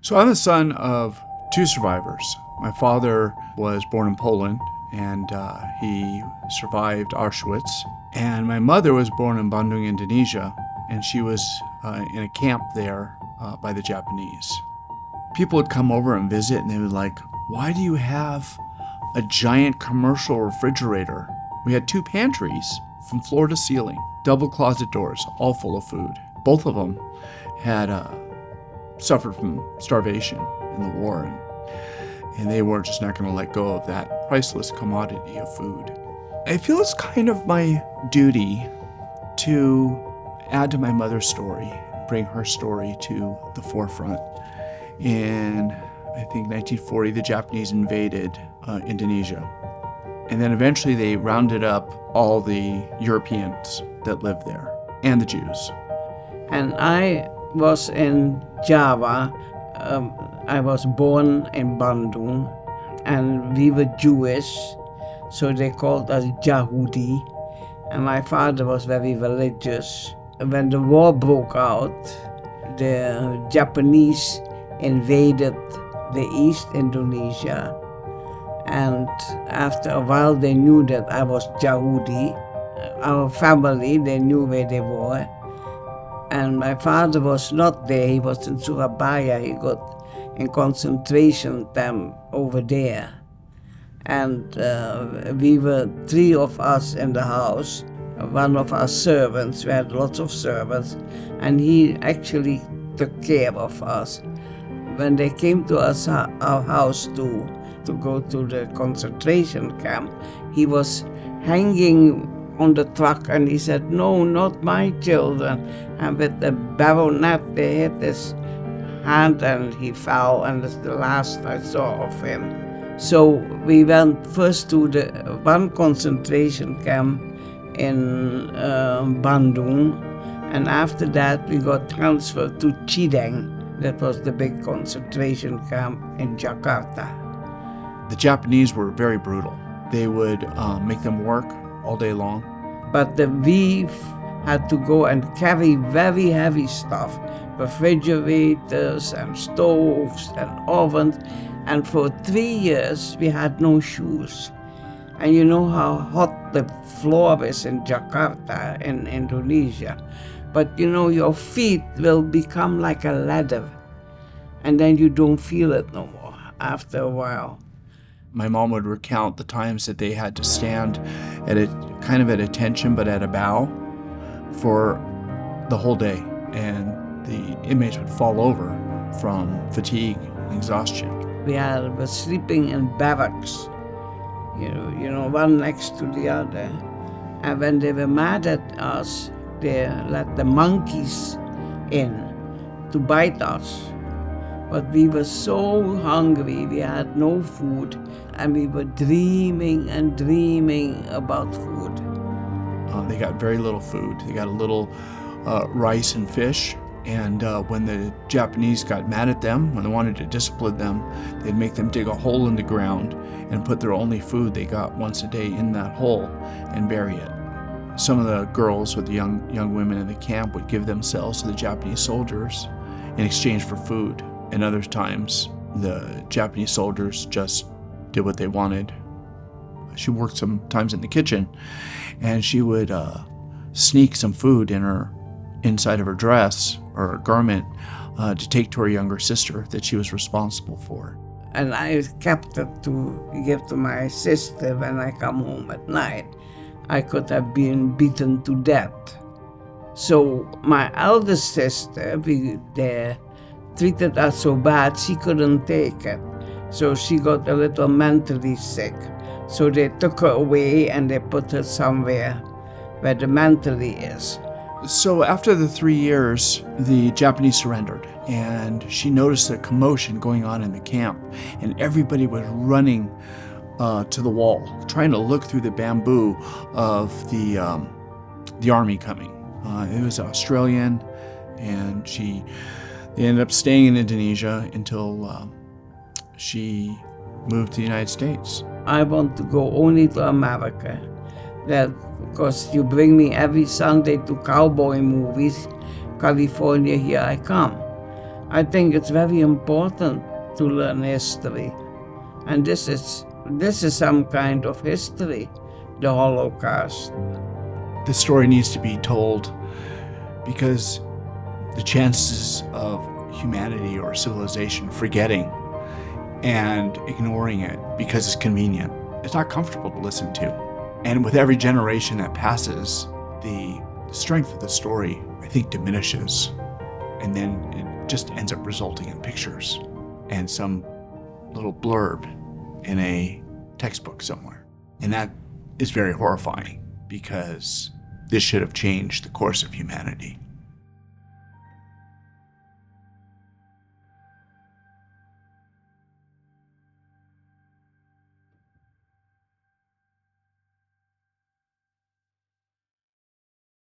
So I'm the son of two survivors. My father was born in Poland, and he survived Auschwitz. And my mother was born in Bandung, Indonesia, and she was in a camp there by the Japanese. People would come over and visit, and they would like, why do you have a giant commercial refrigerator? We had two pantries from floor to ceiling, double closet doors, all full of food. Both of them had suffered from starvation in the war, and they were just not going to let go of that priceless commodity of food. I feel it's kind of my duty to add to my mother's story, bring her story to the forefront. In, I think, 1940, the Japanese invaded Indonesia. And then eventually they rounded up all the Europeans that lived there, and the Jews. And I was in Java. I was born in Bandung, and we were Jewish, so they called us Yahudi. And my father was very religious. When the war broke out, the Japanese invaded the East Indonesia. And after a while, they knew that I was Yahudi. Our family, they knew where they were. And my father was not there. He was in Surabaya. He got in concentration camp over there. And we were three of us in the house. One of our servants, we had lots of servants, and he actually took care of us. When they came to our house to go to the concentration camp, he was hanging on the truck, and he said, "No, not my children." And with the bayonet, they hit his hand, and he fell, and that's the last I saw of him. So we went first to the one concentration camp in Bandung, and after that we got transferred to Chideng. That was the big concentration camp in Jakarta. The Japanese were very brutal. They would make them work all day long. But we had to go and carry very heavy stuff, refrigerators and stoves and ovens. And for 3 years, we had no shoes. And you know how hot the floor is in Jakarta, in Indonesia. But you know, your feet will become like a ladder. And then you don't feel it no more after a while. My mom would recount the times that they had to stand at kind of at attention, but at a bow for the whole day. And the inmates would fall over from fatigue and exhaustion. We were sleeping in barracks, you know, one next to the other. And when they were mad at us, they let the monkeys in to bite us. But we were so hungry, we had no food, and we were dreaming and dreaming about food. They got very little food. They got a little rice and fish. And when the Japanese got mad at them, when they wanted to discipline them, they'd make them dig a hole in the ground and put their only food they got once a day in that hole and bury it. Some of the girls or the young women in the camp would give themselves to the Japanese soldiers in exchange for food. And other times, the Japanese soldiers just did what they wanted. She worked sometimes in the kitchen, and she would sneak some food inside of her dress or her garment to take to her younger sister that she was responsible for. And I kept it to give to my sister when I come home at night. I could have been beaten to death. So my eldest sister, they treated us so bad she couldn't take it. So she got a little mentally sick. So they took her away and they put her somewhere where the mentally is. So after the 3 years, the Japanese surrendered, and she noticed a commotion going on in the camp, and everybody was running to the wall, trying to look through the bamboo of the army coming. It was Australian, and they ended up staying in Indonesia until she moved to the United States. I want to go only to America. That because you bring me every Sunday to cowboy movies, California, here I come. I think it's very important to learn history. And this is some kind of history, the Holocaust. The story needs to be told because the chances of humanity or civilization forgetting and ignoring it because it's convenient, it's not comfortable to listen to. And with every generation that passes, the strength of the story, I think, diminishes. And then it just ends up resulting in pictures and some little blurb in a textbook somewhere. And that is very horrifying because this should have changed the course of humanity.